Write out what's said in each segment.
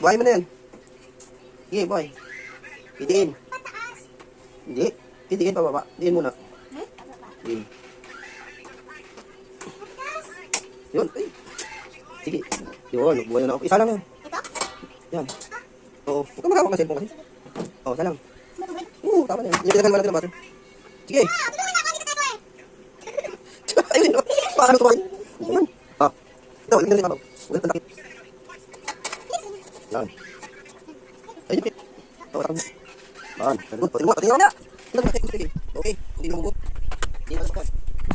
Buhay mo na yan. Sige, buhay. Pidiin. Hindi. Pidiin pa baba. Pidiin muna. Pidiin. Yun. Ay. Sige. Yun. Buhay na ako. Isa lang yan. Yan. Oo. Huwag ka magkawak ng cellphone kasi. Oo, isa lang. Oo, tama na yan. Pinagdagan natin ng batin. Sige. Ayun. Paano ito bakit? Yan. Ah. Ito, ilagyan natin yung kabaw. Ulit ang takip. Yan. Ayun. Oo, takip. Yan. Good. Patingin mo. Patingin mo na. Okay. Hindi na hugot. Hindi na masaktan.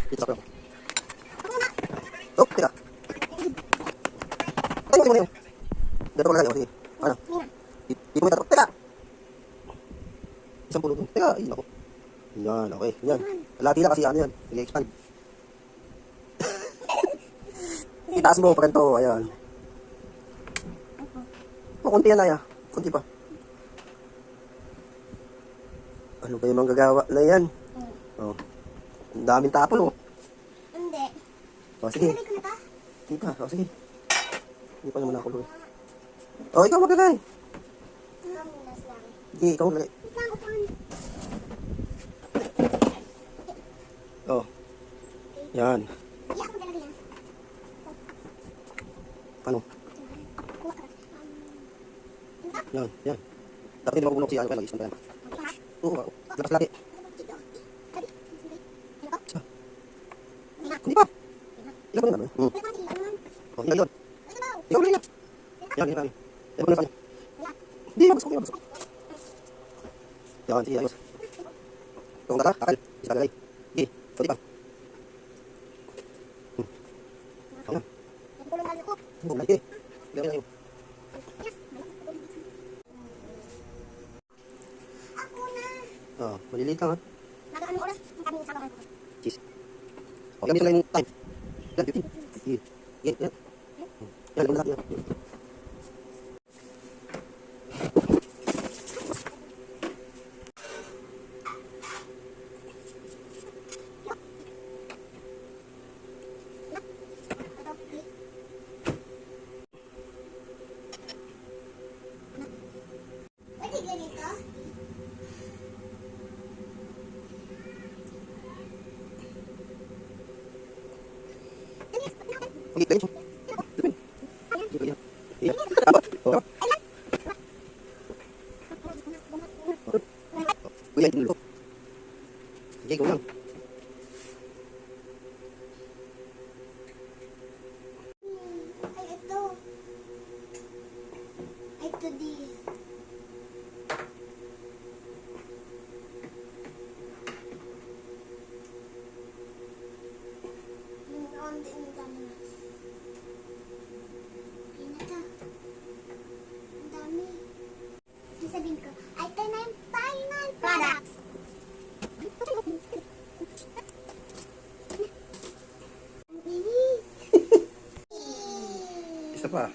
Dito sa pera. Oh, teka. Ay, mo yun. Dito ko lagay. Sige. Ano? Dito mo ito. Teka. Isang pulo dun. Teka. Ayun ako. Yan. Okay. Yan. Lati na kasi ano yan. Sige, expand. Itaas mo pa ganito. Ayan. O, kunti yan na. Kunti pa. Ano ba yung manggagawa na yan? Oh. Ang daming tapon, oh. Hindi. O, sige. Nalagay ko na ta? Hindi pa. O, sige. Hindi pa naman ako luwi. O, ikaw maglagay. Mamunas lang. Sige, ikaw maglagay. Wait lang, upuan. O. Yan. Iyak mo talaga yan. Paano? Kuha ka. Yan. Yan. Dapat hindi makukunok siya. Ano pa, nag-ispan pa yan. Oo, oo. Lakas laki. Hindi pa. Ilan pa rin namin? O, yan yun. Ikaw na yan. Yan, yan. Yan, yan. Hindi, mabasok. Mabasok. Yan, sige, ayos. Kung kata, kakal. Isa lagay. Sige, pwede pa. Ayan. Oo, lagi. Lagi na yun. Oh, maliliit lang ha. Ano oras? Ang kami sa kawan ko. Cheese. O, gamitin lang yung time. Yan, 15. Sige. Yan, yan. Yan, lahat yan. Pwede ganito? Okay, ganyan siya. Depende. Yan. Yan. O, Uy, yan, tinulo. Sige, go lang. Ay, ito. Ay, ito di. Ang dami. Pinata. Ang dami. Sabihin ko, ito na yung final products. Ang bilis. Isa pa.